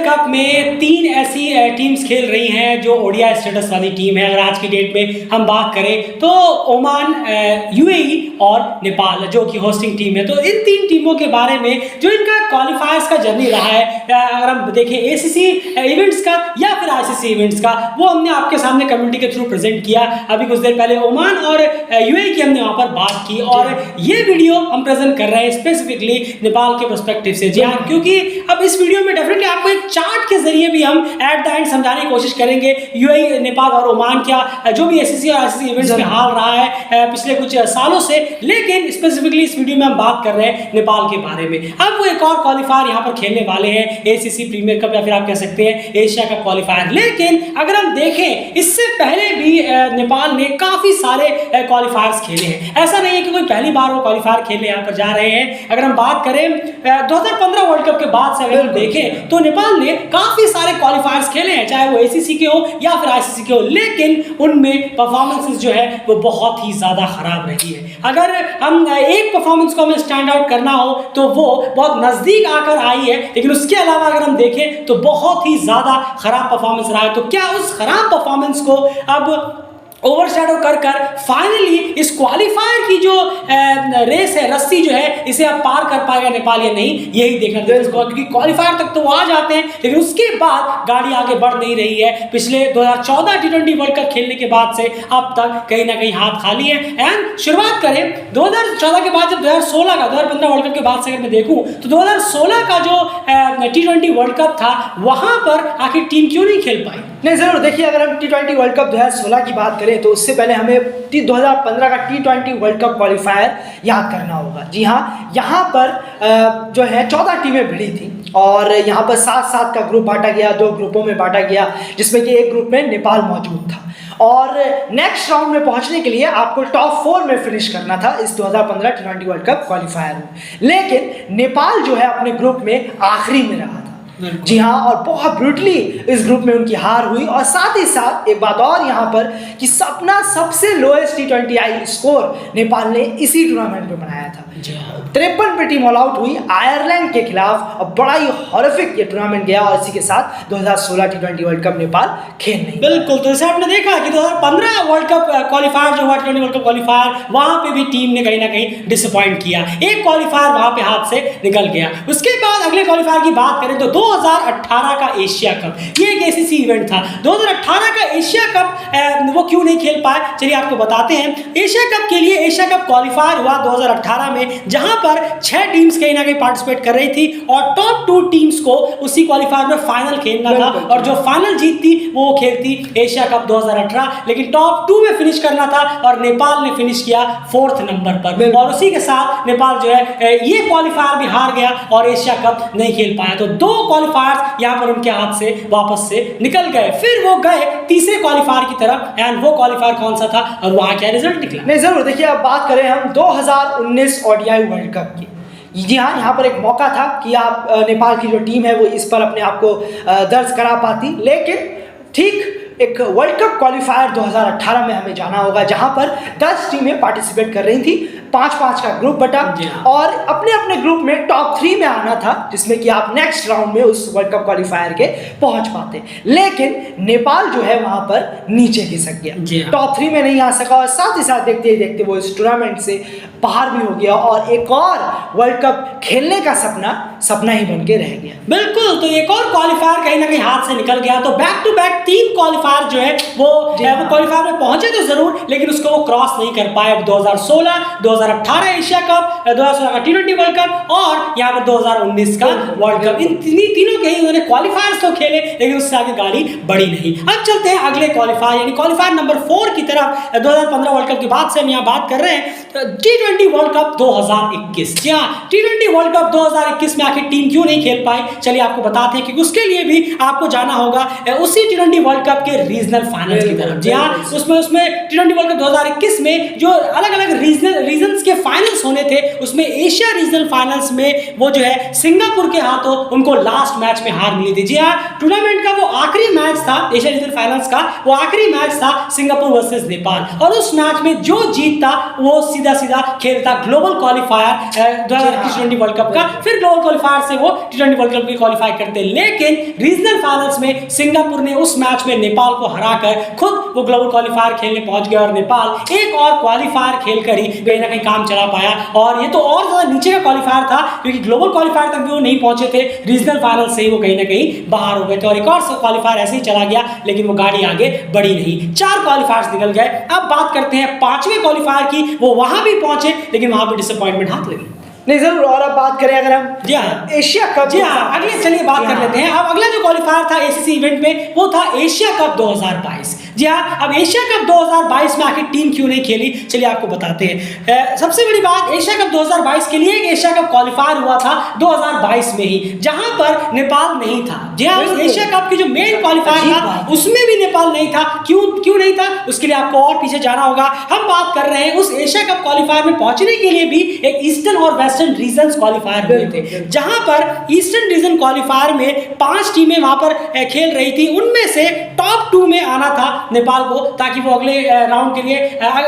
Cup में 3 ऐसी teams खेल रही हैं जो ओडीआई स्टेटस वाली टीम है। अगर आज की डेट में हम बात करें तो ओमान, यूएई और नेपाल जो कि होस्टिंग टीम है। तो इन 3 टीमों के बारे में जो इनका क्वालिफायर्स का जर्नी रहा है, अगर हम देखें एसीसी इवेंट्स का या फिर आईसीसी इवेंट्स का, वो हमने आपके सामने कम्युनिटी के थ्रू प्रेजेंट किया। अभी कुछ देर पहले ओमान और यूएई की हमने वहां पर बात की और ये वीडियो हम प्रेजेंट कर रहे हैं स्पेसिफिकली नेपाल के पर्सपेक्टिव से। जी हाँ, क्योंकि अब इस वीडियो में डेफिनेटली आपको एक चार्ट के जरिए भी हम एट द एंड समझाने की कोशिश करेंगे यूएई, नेपाल और ओमान क्या जो भी एसीसी और आईसीसी इवेंट्स में हाल रहा है पिछले कुछ सालों से। लेकिन स्पेसिफिकली इस वीडियो में हम बात कर रहे हैं नेपाल के बारे में। अब वो एक और क्वालिफायर यहाँ पर खेलने वाले हैं, एसीसी प्रीमियर कप या फिर आप कह सकते हैं एशिया कप क्वालिफायर। लेकिन अगर हम देखें इससे पहले भी नेपाल ने काफी सारे क्वालिफायर्स खेले हैं। ऐसा नहीं है कि कोई पहली बार वो क्वालिफायर खेलने यहाँ पर जा रहे हैं। अगर हम बात करें 2015 वर्ल्ड कप के बाद से अगर हम देखें तो नेपाल ने काफी सारे क्वालिफायर्स खेले हैं, चाहे वो एसीसी के हो या फिर आईसीसी के हो। लेकिन उनमें परफॉर्मेंसेस जो है वो बहुत ही ज्यादा खराब रही है। अगर हम एक परफॉर्मेंस को हमें स्टैंड आउट करना हो तो वो बहुत नजदीक आकर आई है, लेकिन उसके अलावा अगर हम देखें तो बहुत ही ज्यादा खराब परफॉर्मेंस रहा है। तो क्या उस खराब परफॉर्मेंस को अब ओवरशैडो कर फाइनली इस क्वालिफायर की जो रेस है, रस्सी जो है, इसे अब पार कर पाएगा नेपाल या नहीं, यही देखना है। क्योंकि क्वालिफायर तक तो वो आ जाते हैं, लेकिन उसके बाद गाड़ी आगे बढ़ नहीं रही है। पिछले 2014 T20 वर्ल्ड कप खेलने के बाद से अब तक कहीं ना कहीं हाथ खाली है। एंड शुरुआत करें 2014 के बाद, जब 2016 का 2015 वर्ल्ड कप के बाद से अगर मैं देखूं तो 2016 का जो T20 वर्ल्ड कप था वहां पर आखिर टीम क्यों नहीं खेल पाई? नहीं, जरूर देखिए, अगर हम T20 वर्ल्ड कप 2016 की बात करें तो उससे पहले हमें 2015 का T20 वर्ल्ड कप क्वालिफायर याद करना होगा। जी हाँ, यहाँ पर जो है 14 टीमें भिड़ी थी और यहाँ पर 7-7 का ग्रुप बांटा गया, 2 ग्रुपों में बांटा गया, जिसमें कि एक ग्रुप में नेपाल मौजूद था। और नेक्स्ट राउंड में पहुंचने के लिए आपको टॉप 4 में फिनिश करना था इस 2015 T20 वर्ल्ड कप क्वालिफायर में। लेकिन नेपाल जो है अपने ग्रुप में आखिरी में रहा था। जी हाँ, और बहुत ब्रूटली इस ग्रुप में उनकी हार हुई। और साथ ही साथ एक बात और यहाँ पर कि अपना सबसे लोएस्ट T20I स्कोर नेपाल ने इसी टूर्नामेंट में बनाया था। 53 पे टीम ऑल आउट हुई आयरलैंड के खिलाफ और बड़ा ही हॉरिफिक ये टूर्नामेंट गया। और इसी के साथ 2016 T20 वर्ल्ड कप नेपाल खेल नहीं। बिल्कुल, तो जैसे आपने देखा कि 2015 वर्ल्ड कप क्वालिफायर जो हुआ T20 वर्ल्ड कप क्वालिफायर, वहां पे भी टीम ने कहीं ना कहीं डिसअपॉइंट किया। एक क्वालिफायर वहां पे हाथ से निकल गया। उसके बाद अगले क्वालिफायर की बात करें तो 2018 का एशिया कप, ये एक एसीसी इवेंट था। 2018 का एशिया कप वो क्यों नहीं खेल पाए, चलिए आपको बताते हैं। एशिया कप के लिए एशिया कप क्वालिफायर हुआ 2018 में, जहां पर 6 टीम्स कहीं ना कहीं पार्टिसिपेट कर रही थी और टॉप 2 टीम्स को उसी क्वालिफायर में फाइनल खेलना था। और जो फाइनल जीतती वो खेलती एशिया कप 2018। लेकिन टॉप 2 में फिनिश करना था और नेपाल ने फिनिश किया 4th नंबर पर। और उसी के साथ नेपाल जो है ये क्वालिफायर भी हार गया और एशिया कप नहीं खेल पाया। तो 2 क्वालिफायर्स यहाँ पर उनके हाथ से वापस से निकल गए। फिर वो गए तीसरे क्वालिफायर की तरफ। एंड वो क्वालिफायर कौन सा था और वहां क्या रिजल्ट निकला? नहीं, जरूर देखिए, अब बात करें हम 2019 ओडीआई वर्ल्ड कप की। जी हाँ, यहाँ पर एक मौका था कि आप नेपाल की जो टीम है वो इस पर अपने आप को दर्ज करा पाती। लेकिन ठीक एक वर्ल्ड कप क्वालिफायर 2018 में हमें जाना होगा, जहां पर 10 टीमें पार्टिसिपेट कर रही थी। 5-5 का ग्रुप बटा और अपने अपने ग्रुप में टॉप 3 में आना था, जिसमें कि आप नेक्स्ट राउंड में उस वर्ल्ड कप क्वालिफायर के पहुंच पाते। लेकिन नेपाल जो है वहां पर नीचे खिसक गया, टॉप 3 में नहीं आ सका और साथ ही साथ देखते ही देखते वो इस टूर्नामेंट से बाहर भी हो गया और एक और वर्ल्ड कप खेलने का सपना ही बन के रह गया। बिल्कुल, तो एक और क्वालिफायर कहीं ना कहीं हाथ से निकल गया। तो बैक टू बैक 3 क्वालिफायर जो है वो क्वालिफायर में पहुंचे तो जरूर, लेकिन उसको वो क्रॉस नहीं कर पाए। 2016, 2018 एशिया कप, 2016 का T20 वर्ल्ड कप और यहाँ पर 2019 का वर्ल्ड कप, इन तीनों के ही उन्होंने क्वालिफायर्स तो खेले, लेकिन उससे आगे गाड़ी बढ़ी नहीं। अब चलते हैं अगले क्वालिफायर यानी क्वालिफायर नंबर 4 की तरफ। 2015 वर्ल्ड कप के बाद से हम यहाँ बात कर रहे हैं T20 वर्ल्ड कप 2021। क्या T20 वर्ल्ड कप 2021 में आखिर टीम क्यों नहीं खेल पाई, चलिए आपको बताते हैं। कि उसके लिए भी आपको जाना होगा उसी T20 वर्ल्ड कप के रीजनल फाइनल्स की तरफ। जी हाँ, उसमें T20 वर्ल्ड कप 2021 में जो अलग अलग रीजन्स के फाइनल्स होने थे, उसमें एशिया रीजनल फाइनल्स में वो जो है सिंगापुर के हाथों उनको लास्ट मैच में हार मिली थी। जी हाँ, टूर्नामेंट का वो आखिरी मैच था, एशिया रीजनल फाइनल्स का वो आखिरी मैच था सिंगापुर वर्सेस नेपाल। और उस मैच में जो जीतता वो सीधे सीधा सीधा खेलता ग्लोबल क्वालिफायर 2020 वर्ल्ड कप का, फिर ग्लोबल क्वालिफायर से वो T20 वर्ल्ड कप की क्वालिफाई करते, लेकिन रीजनल फाइनल्स में सिंगापुर ने उस मैच में नेपाल को हराकर खुद वो ग्लोबल क्वालिफायर खेलने पहुंच गया और नेपाल एक और क्वालिफायर खेलकर ही कहीं ना कहीं काम चला पाया। और ये तो और ज्यादा नीचे का क्वालिफायर था क्योंकि ग्लोबल क्वालिफायर तक भी वो नहीं पहुंचे थे, रीजनल फाइनल से ही वो कहीं ना कहीं बाहर हो गए थे और एक और क्वालिफायर ऐसे ही चला गया, लेकिन वो गाड़ी आगे बढ़ी नहीं। 4 क्वालिफायर्स निकल गए। अब बात करते हैं 5वें क्वालिफायर की, वो वहां भी पहुंचे लेकिन वहां भी डिसअपॉइंटमेंट हाथ लगी। नहीं जरूर। और अब बात करें अगर हम जी हाँ एशिया कप, जी हाँ अगले चलिए बात कर लेते हैं। अब अगला जो क्वालिफायर था एसीसी इवेंट में वो था एशिया कप 2022। जी हाँ, अब एशिया कप 2022 में आखिर टीम क्यों नहीं खेली, चलिए आपको बताते हैं। सबसे बड़ी बात, एशिया कप 2022 के लिए एक एशिया कप क्वालिफायर हुआ था 2022 में ही, जहां पर नेपाल नहीं था। जी हाँ, उस एशिया कप की जो मेन क्वालिफायर था उसमें भी नेपाल नहीं था। क्यों नहीं था, उसके लिए आपको और पीछे जाना होगा। हम बात कर रहे हैं उस एशिया कप क्वालिफायर में पहुंचने के लिए भी एक ईस्टर्न और वेस्टर्न रीजन क्वालिफायर हुए थे, जहां पर ईस्टर्न रीजन क्वालिफायर में 5 टीमें वहां पर खेल रही थी। उनमें से टॉप 2 में आना था नेपाल को, ताकि वो अगले राउंड के लिए,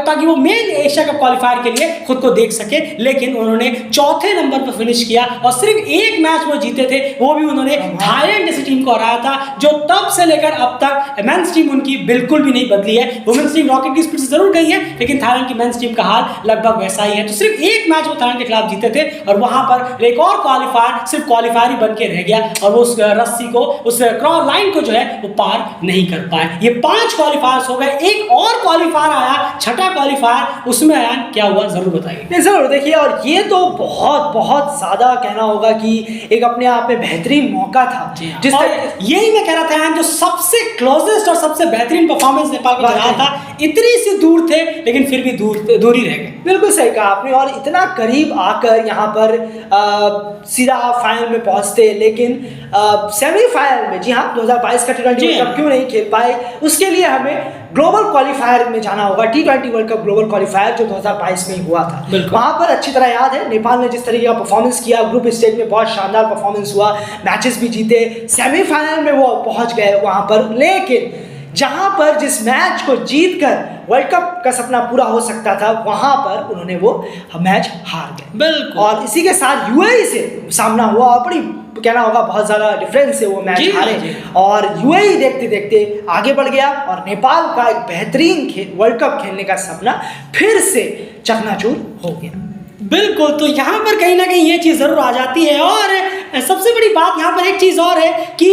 ताकि वो मेन एशिया कप क्वालिफायर के लिए खुद को देख सके। लेकिन उन्होंने 4थे नंबर पर फिनिश किया और सिर्फ एक मैच वो जीते थे, वो भी उन्होंने थाईलैंड जैसी टीम को हराया था, जो तब से लेकर अब तक मेंस टीम उनकी बिल्कुल भी नहीं बदली है। वुमेन्स टीम रॉकेट की स्पीड से जरूर गई है, लेकिन थाईलैंड की मेंस टीम का हाल लगभग वैसा ही है। तो सिर्फ एक मैच वो थाईलैंड के खिलाफ जीते थे और वहां पर एक और क्वालिफायर सिर्फ क्वालिफायर ही बन के रह गया और वो उस रस्सी को, उस क्रॉस लाइन को जो है वो पार नहीं कर पाए। ये 5 क्वालिफायर्स हो गए। एक और क्वालिफायर आया, 6ठा क्वालिफायर, उसमें आया क्या हुआ जरूर बताइए। नहीं जरूर। देखिए, और ये तो बहुत बहुत ज्यादा कहना होगा कि एक अपने आप में बेहतरीन मौका था। जिस यही मैं कह रहा था, जो सबसे क्लोजेस्ट और सबसे बेहतरीन परफॉर्मेंस नेपाल को रहा था, इतनी सी दूर थे लेकिन फिर भी दूर ही रह गए। बिल्कुल सही कहा आपने। और इतना करीब आकर यहाँ पर सीधा फाइनल में पहुंचते, लेकिन सेमीफाइनल में, जी हाँ, 2022 का T20 वर्ल्ड कप क्यों नहीं खेल पाए, उसके लिए हमें ग्लोबल क्वालिफायर में जाना होगा। T20 world cup global qualifier जो 2022 में ही हुआ था, वहां पर अच्छी तरह याद है नेपाल ने जिस तरीके का परफॉर्मेंस किया, ग्रुप स्टेज में बहुत शानदार परफॉर्मेंस हुआ, मैचेस भी जीते, सेमीफाइनल में वो पहुंच गए वहां पर। लेकिन जहां पर जिस मैच को जीतकर वर्ल्ड कप का सपना पूरा हो सकता था, वहां पर उन्होंने वो मैच हार गए। बिल्कुल। और इसी के साथ यूएई से सामना हुआ और बड़ी कहना होगा बहुत ज्यादा डिफरेंस से वो मैच हारे और यूएई देखते देखते आगे बढ़ गया और नेपाल का एक बेहतरीन वर्ल्ड कप खेलने का सपना फिर से चकनाचूर हो गया। बिल्कुल। तो यहाँ पर कहीं ना कहीं ये चीज़ ज़रूर आ जाती है और सबसे बड़ी बात यहाँ पर एक चीज़ और है कि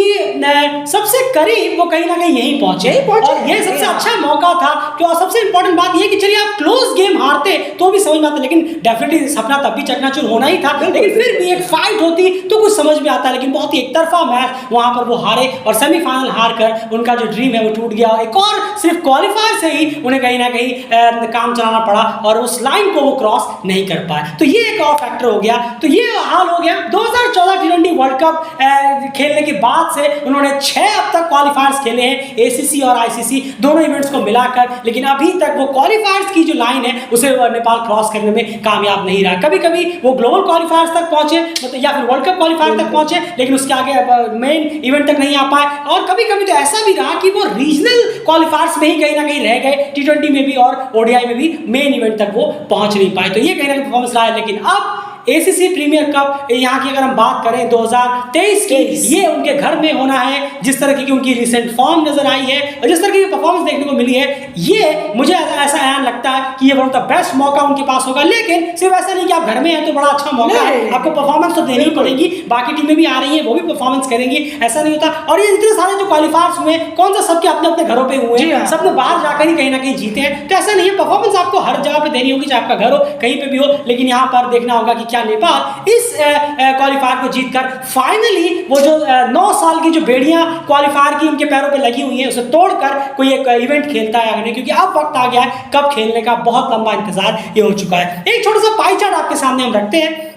सबसे करीब वो कहीं ना कहीं यहीं पहुँचे और ये सबसे अच्छा मौका था। तो सबसे इंपॉर्टेंट बात ये कि चलिए आप क्लोज गेम हारते तो भी समझ में आता, लेकिन डेफिनेटली सपना तब भी चकनाचूर होना ही था, लेकिन फिर भी एक फाइट होती तो कुछ समझ में आता। लेकिन बहुत ही एक तरफा मैच वहाँ पर वो हारे और सेमीफाइनल हार कर उनका जो ड्रीम है वो टूट गया। एक और सिर्फ क्वालिफायर से ही उन्हें कहीं ना कहीं काम चलाना पड़ा और उस लाइन को वो क्रॉस नहीं कर पाए। तो ये एक और फैक्टर हो गया। तो ये हाल हो गया 2014 T20 वर्ल्ड कप खेलने के बाद से उन्होंने 6 अब तक क्वालिफायर्स खेले हैं, एसीसी और आईसीसी दोनों इवेंट्स को मिलाकर, लेकिन अभी तक वो क्वालिफायर्स की जो लाइन है उसे नेपाल क्रॉस करने में कामयाब नहीं रहा। कभी कभी वो ग्लोबल क्वालिफायर्स तक पहुंचे, मतलब या फिर वर्ल्ड कप क्वालिफायर तक पहुंचे, लेकिन उसके आगे मेन इवेंट तक नहीं आ पाए। और कभी कभी तो ऐसा भी रहा कि वो रीजनल क्वालिफायर्स में ही कहीं ना कहीं रह गए, T20 में भी और ओडीआई में भी मेन इवेंट तक वो पहुंच नहीं पाए। तो ये कहीं ना कहीं परफॉर्मेंस रहा है। लेकिन अब एसीसी प्रीमियर कप यहाँ की अगर हम बात करें 2023 की, ये उनके घर में होना है। जिस तरह की उनकी रिसेंट फॉर्म नजर आई है और जिस तरह की परफॉर्मेंस देखने को मिली है, ये मुझे ऐसा ऐन लगता है कि ये वन ऑफ द बेस्ट मौका उनके पास होगा। लेकिन सिर्फ ऐसा नहीं कि आप घर में हैं तो बड़ा अच्छा मौका है, आपको परफॉर्मेंस तो देनी पड़ेगी। बाकी टीमें भी आ रही हैं, वो भी परफॉर्मेंस करेंगी, ऐसा नहीं होता। और ये इतने सारे जो क्वालिफायर्स हुए, कौन सा सबके अपने अपने घरों पर हुए हैं, सबने बाहर जाकर ही कहीं ना कहीं जीते हैं। तो ऐसा नहीं है, परफॉर्मेंस आपको हर जगह पर देनी होगी, चाहे आपका घर हो कहीं पर भी हो। लेकिन यहाँ पर देखना होगा कि क्या नेपाल इस क्वालिफायर को जीतकर फाइनली वो जो 9 साल की जो बेड़ियां क्वालिफायर की उनके पैरों पे लगी हुई हैं उसे तोड़कर कोई एक इवेंट खेलता है आगे, क्योंकि अब वक्त आ गया है कब खेलने का। बहुत लंबा इंतजार ये हो चुका है। एक छोटा सा पाई चार्ट आपके सामने हम रखते हैं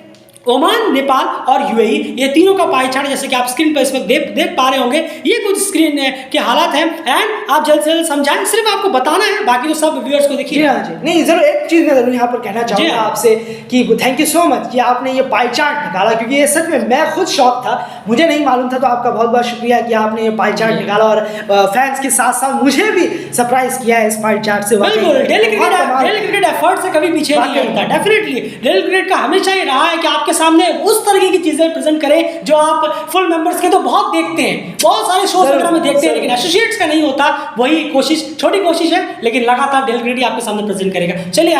ओमान, नेपाल और यूएई, ये तीनों का पाई चार्ट जैसे कि आप स्क्रीन पर इस वक्त देख पा रहे होंगे, ये कुछ स्क्रीन के हालात हैं एंड आप जल्द से जल्द समझाएं, सिर्फ आपको बताना है, बाकी तो सब व्यूअर्स को देखिए। नहीं जरूर, एक चीज मैं जरूर यहाँ पर कहना चाहूंगा आपसे कि थैंक यू सो मच कि आपने ये पाई चार्ट निकाला, क्योंकि ये सच में मैं खुद शौक था, मुझे नहीं मालूम था, तो आपका बहुत बहुत शुक्रिया कि आपने ये पाई चार्ट निकाला और फैंस के साथ साथ मुझे भी सरप्राइज किया है इस पाई चार्ट से। बिल्कुल, डेली क्रिकेट एफर्ट से कभी पीछे नहीं हटता। डेफिनेटली डेली क्रिकेट का हमेशा ही रहा है कि आपके सामने उस तरह की चीजें प्रेजेंट करें जो आप फुल मेंबर्स के तो बहुत देखते हैं, बहुत सारे शोज वगैरह में देखते हैं, लेकिन एसोसिएट्स का नहीं होता। वही कोशिश, छोटी कोशिश है, लेकिन लगातार डेली क्रिकेट आपके सामने प्रेजेंट करेगा। चलिए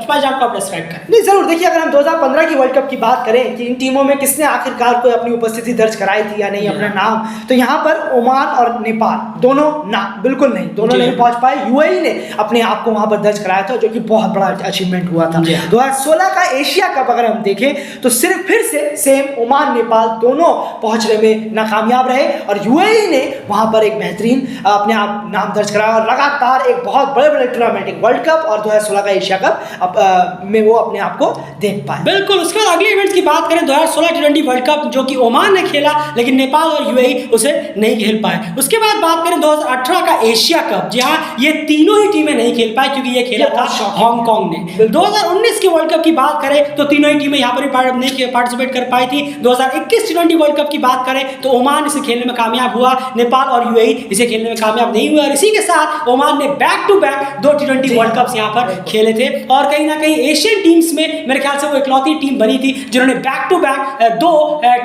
पाई चार्ट को आप डिस्क्राइब करें। नहीं जरूर, देखिए अगर हम 2015 की वर्ल्ड कप की बात करें कि इन टीमों में किसने आखिरकार कोई अपनी उपस्थिति दर्ज कराई थी या नहीं, अपना नाम, तो यहाँ पर ओमान और नेपाल दोनों ना, बिल्कुल नहीं, दोनों नहीं पहुंच पाए। यूएई ने अपने आप को वहां पर दर्ज कराया था, जो कि बहुत बड़ा अचीवमेंट हुआ था। 2016 का एशिया कप अगर हम देखें तो सिर्फ फिर से सेम ओमान नेपाल दोनों पहुंचने में नाकामयाब रहे और यूएई ने वहां पर एक बेहतरीन अपने आप नाम दर्ज कराया और लगातार एक बहुत बड़े बड़े टूर्नामेंट, एक वर्ल्ड कप और 2016 का एशिया कप में वो अपने आप को देख पाए। बिल्कुल, उसके बाद अगले इवेंट्स की बात करें, 2016 टी20 वर्ल्ड कप जो कि ओमान ने खेला, लेकिन नेपाल और यूएई उसे नहीं खेल पाए। उसके बाद बात करें 2018 का एशिया कप, जहां ये तीनों ही टीमें नहीं खेल पाई क्योंकि ये खेला था हांगकांग ने। 2019 के वर्ल्ड कप की बात करें तो तीनों ही टीमें यहां पर नहीं पार्टिसिपेट कर पाई थी। 2021 टी20 वर्ल्ड कप की बात करें तो ओमान इसे खेलने में कामयाब हुआ, नेपाल और यूएई इसे खेलने में कामयाब नहीं हुआ और इसी के साथ ओमान ने back to back 2 T20 world cups यहां पर खेले थे और कहीं ना कहीं एशियन टीम्स में मेरे ख्याल से वो इकलौती टीम बनी थी जिन्होंने back to back 2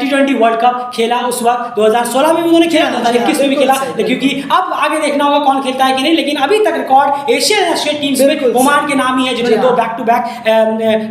T20 world cup खेला। उस वक्त 2016 में भी उन्होंने खेला, 2021 में भी खेला, क्योंकि अब आगे देखना होगा कौन खेलता है कि नहीं, लेकिन अभी तक रिकॉर्ड एशियन टीम्स में ओमान के नाम ही है जिन्होंने 2 back to back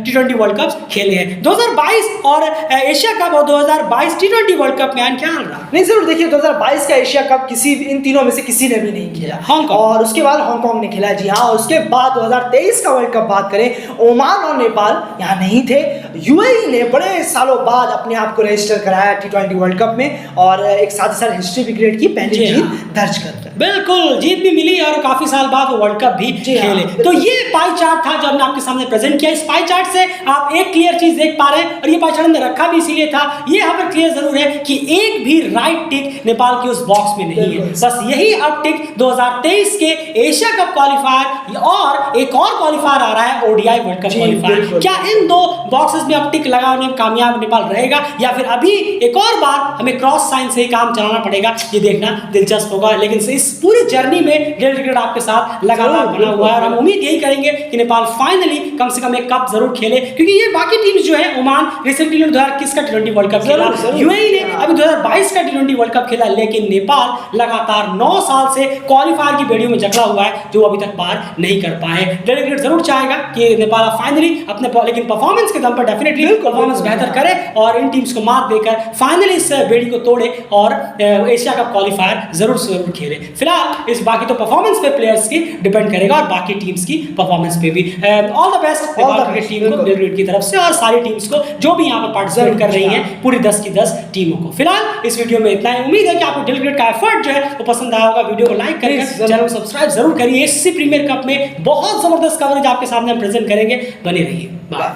T20 world cup खेले हैं। 2022 और एशिया कप और 2022 टी20 वर्ल्ड कप में क्या हाल रहा? नहीं जरूर, देखिए 2022 का एशिया कप इन तीनों में से किसी ने भी नहीं खेला, हांगकांग, और उसके बाद हांगकांग ने खेला। जी हाँ, उसके बाद 2023 का वर्ल्ड कप बात करें, ओमान और नेपाल यहाँ नहीं थे। यूएई ने बड़े सालों बाद अपने आप को रजिस्टर कराया टी20 वर्ल्ड कप में और एक साथ ही साथ हिस्ट्री भी क्रिएट की, पहली जीत दर्ज कर। बिल्कुल, जीत भी मिली और काफी साल बाद वो वर्ल्ड कप भी खेले। तो ये पाई चार्ट था जो हमने आपके सामने प्रेजेंट किया। इस पाई चार्ट से आप एक क्लियर चीज देख पा रहे हैं और ये पाई चार्ट हमने रखा भी इसीलिए था, ये यहाँ पर क्लियर जरूर है कि एक भी राइट टिक नेपाल के उस बॉक्स में नहीं है। बस यही अब टिक 2023 के एशिया कप क्वालिफायर और एक और क्वालिफायर आ रहा है ओडीआई वर्ल्ड कप क्वालिफायर। क्या इन 2 बॉक्सेस में अब टिक लगाने में कामयाब नेपाल रहेगा या फिर अभी एक और बार हमें क्रॉस साइन से ही काम चलाना पड़ेगा, ये देखना दिलचस्प होगा। लेकिन इस पूरी जर्नी में डेली क्रिकेट आपके साथ लगातार बना हुआ है और हम उम्मीद यही करेंगे कि नेपाल फाइनली कम से कम एक कप जरूर खेले, क्योंकि ये बाकी टीम्स जो है, ओमान रिसेंटली 2021 का टी20 वर्ल्ड कप खेला, यूएई ने अभी 2022 का टी20 वर्ल्ड कप खेला, लेकिन नेपाल लगातार 9 साल से क्वालिफायर की बेड़ियों में जकड़ा हुआ है जो अभी तक पार नहीं कर पाए। डेली क्रिकेट जरूर चाहेगा कि नेपाल फाइनली अपने, लेकिन परफॉर्मेंस के दम पर डेफिनेटली परफॉर्मेंस बेहतर करे और इन टीम्स को मात देकर फाइनली इस बेड़ी को तोड़े और एशिया कप क्वालिफायर जरूर से जरूर खेले। फिलहाल इस बाकी तो परफॉर्मेंस पे प्लेयर्स की डिपेंड करेगा और बाकी टीम्स की परफॉर्मेंस पे भी। All the best Nepal cricket team को, डेली क्रिकेट की तरफ से और सारी टीम्स को जो भी यहाँ पर पार्टिसिपेट कर रही हैं, पूरी 10 की 10 टीमों को। फिलहाल इस वीडियो में इतना ही। उम्मीद है कि आपको डेली क्रिकेट का एफर्ट जो है वो पसंद आया होगा। वीडियो को लाइक करके चैनल को सब्सक्राइब जरूर करिए। एससी प्रीमियर कप में बहुत जबरदस्त कवरेज आपके सामने हम प्रेजेंट करेंगे, बने रहिए। बाय।